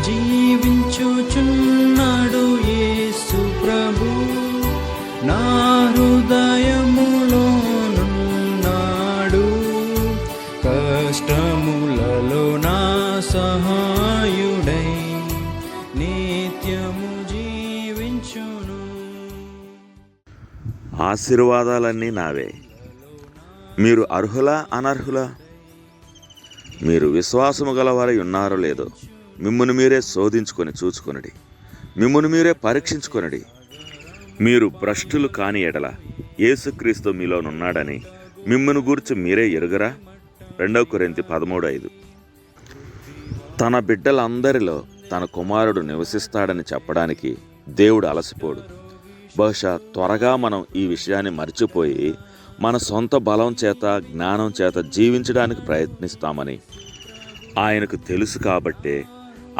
జీవించుచున్నాడు యేసు ప్రభు, నా హృదయములోనున్నాడు. కష్టములలో నా సహాయుడై నిత్యము జీవించును. ఆశీర్వాదాలన్నీ నావే. మీరు అర్హులా అనర్హులా? మీరు విశ్వాసము గలవారై ఉన్నారో లేదో మిమ్మును మీరే శోధించుకొని చూచుకొనడి, మిమ్మును మీరే పరీక్షించుకొనడి. మీరు భ్రష్టులు కాని ఎడల యేసుక్రీస్తు మీలోనున్నాడని మిమ్మును గూర్చి మీరే ఎరుగరా? 2 కొరింథీ 13:5. తన బిడ్డలందరిలో తన కుమారుడు నివసిస్తాడని చెప్పడానికి దేవుడు అలసిపోడు. బహుశా త్వరగా మనం ఈ విషయాన్ని మర్చిపోయి మన సొంత బలం చేత జ్ఞానం చేత జీవించడానికి ప్రయత్నిస్తామని ఆయనకు తెలుసు. కాబట్టే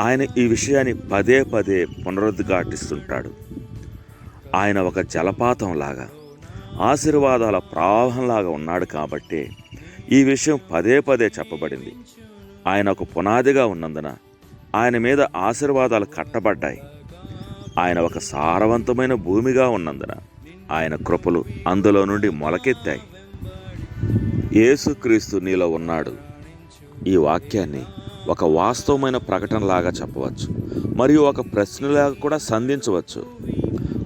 ఆయన ఈ విషయాన్ని పదే పదే పునరుద్ఘాటిస్తుంటాడు. ఆయన ఒక జలపాతంలాగా, ఆశీర్వాదాల ప్రవాహంలాగా ఉన్నాడు. కాబట్టే ఈ విషయం పదే పదే చెప్పబడింది. ఆయన ఒక పునాదిగా ఉన్నందున ఆయన మీద ఆశీర్వాదాలు కట్టబడ్డాయి. ఆయన ఒక సారవంతమైన భూమిగా ఉన్నందున ఆయన కృపలు అందులో నుండి మొలకెత్తాయి. యేసుక్రీస్తు నీలో ఉన్నాడు. ఈ వాక్యాన్ని ఒక వాస్తవమైన ప్రకటనలాగా చెప్పవచ్చు, మరియు ఒక ప్రశ్నలాగా కూడా సంధించవచ్చు.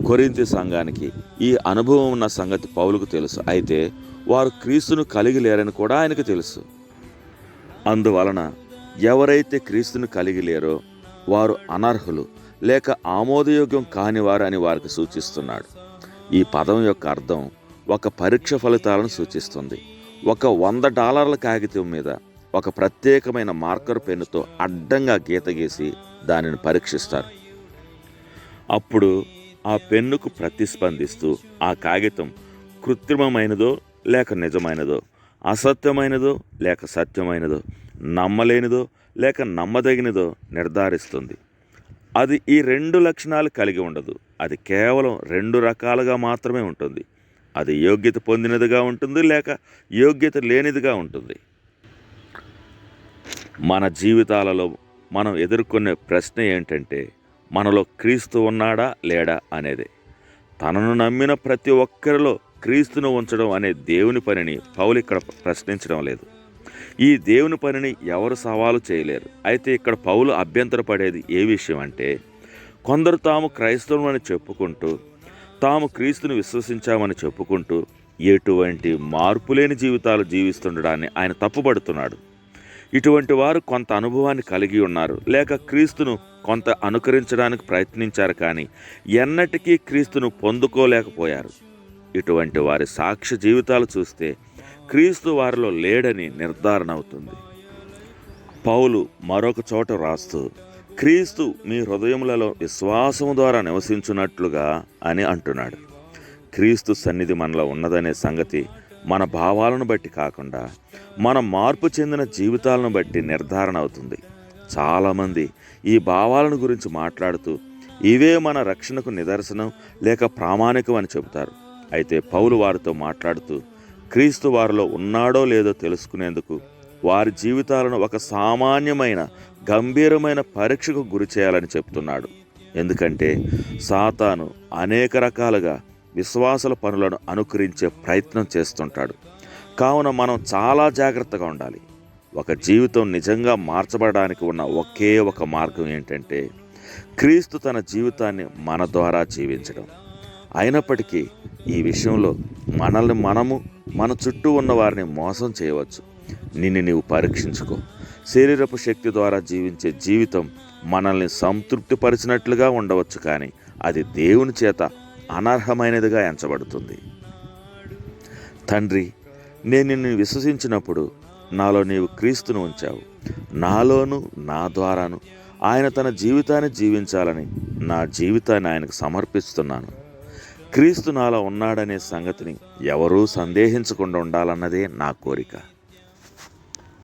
కొరింథీ సంఘానికి ఈ అనుభవం ఉన్న సంగతి పౌలుకు తెలుసు. అయితే వారు క్రీస్తును కలిగి లేరని కూడా ఆయనకు తెలుసు. అందువలన ఎవరైతే క్రీస్తును కలిగి లేరో వారు అనర్హులు లేక ఆమోదయోగ్యం కానివారు అని వారికి సూచిస్తున్నాడు. ఈ పదం యొక్క అర్థం ఒక పరీక్ష ఫలితాలను సూచిస్తుంది. ఒక $100 కాగితం మీద ఒక ప్రత్యేకమైన మార్కర్ పెన్నుతో అడ్డంగా గీత గీసి దానిని పరీక్షిస్తారు. అప్పుడు ఆ పెన్నుకు ప్రతిస్పందిస్తూ ఆ కాగితం కృత్రిమమైనదో లేక నిజమైనదో, అసత్యమైనదో లేక సత్యమైనదో, నమ్మలేనిదో లేక నమ్మదగినదో నిర్ధారిస్తుంది. అది ఈ 2 లక్షణాలు కలిగి ఉండదు. అది కేవలం 2 రకాలుగా మాత్రమే ఉంటుంది. అది యోగ్యత పొందినదిగా ఉంటుంది లేక యోగ్యత లేనిదిగా ఉంటుంది. మన జీవితాలలో మనం ఎదుర్కొనే ప్రశ్న ఏంటంటే, మనలో క్రీస్తు ఉన్నాడా లేడా అనేదే. తనను నమ్మిన ప్రతి ఒక్కరిలో క్రీస్తును ఉంచడం అనే దేవుని పనిని పౌలు ఇక్కడ ప్రశ్నించడం లేదు. ఈ దేవుని పనిని ఎవరు సవాలు చేయలేరు. అయితే ఇక్కడ పౌలు అభ్యంతరపడేది ఏ విషయం అంటే, కొందరు తాము క్రైస్తవులని చెప్పుకుంటూ, తాము క్రీస్తుని విశ్వసించామని చెప్పుకుంటూ ఎటువంటి మార్పులేని జీవితాలు జీవిస్తుండడాన్ని ఆయన తప్పుపడుతున్నాడు. ఇటువంటి వారు కొంత అనుభవాన్ని కలిగి ఉన్నారు, లేక క్రీస్తును కొంత అనుకరించడానికి ప్రయత్నించారు, కానీ ఎన్నటికీ క్రీస్తును పొందుకోలేకపోయారు. ఇటువంటి వారి సాక్ష్య జీవితాలు చూస్తే క్రీస్తు వారిలో లేడని నిర్ధారణ అవుతుంది. పౌలు మరొక చోట రాస్తూ, క్రీస్తు మీ హృదయములలో విశ్వాసము ద్వారా నివసించున్నట్లుగా అని అంటున్నాడు. క్రీస్తు సన్నిధి మనలో ఉన్నదనే సంగతి మన భావాలను బట్టి కాకుండా మన మార్పు చెందిన జీవితాలను బట్టి నిర్ధారణ అవుతుంది. చాలామంది ఈ భావాలను గురించి మాట్లాడుతూ ఇవే మన రక్షణకు నిదర్శనం లేక ప్రామాణికం అని చెబుతారు. అయితే పౌలు వారితో మాట్లాడుతూ క్రీస్తు వారిలో ఉన్నాడో లేదో తెలుసుకునేందుకు వారి జీవితాలను ఒక సామాన్యమైన గంభీరమైన పరీక్షకు గురి చేయాలని చెప్తున్నాడు. ఎందుకంటే సాతాను అనేక రకాలుగా విశ్వాసుల పనులను అనుకరించే ప్రయత్నం చేస్తుంటాడు. కావున మనం చాలా జాగ్రత్తగా ఉండాలి. ఒక జీవితం నిజంగా మార్చబడడానికి ఉన్న ఒకే ఒక మార్గం ఏంటంటే, క్రీస్తు తన జీవితాన్ని మన ద్వారా జీవించడం. అయినప్పటికీ ఈ విషయంలో మనల్ని మనము మన చుట్టూ ఉన్న వారిని మోసం చేయవచ్చు. నిన్ను నీవు పరీక్షించుకో. శరీరపు శక్తి ద్వారా జీవించే జీవితం మనల్ని సంతృప్తిపరిచినట్లుగా ఉండవచ్చు, కానీ అది దేవుని చేత అనర్హమైనదిగా ఎంచబడుతుంది. తండ్రి, నేను నిన్ను విశ్వసించినప్పుడు నాలో నీవు క్రీస్తును ఉంచావు. నాలోను నా ద్వారాను ఆయన తన జీవితాన్ని జీవించాలని నా జీవితాన్ని ఆయనకు సమర్పిస్తున్నాను. క్రీస్తు నాలో ఉన్నాడనే సంగతిని ఎవరూ సందేహించకుండా ఉండాలన్నదే నా కోరిక.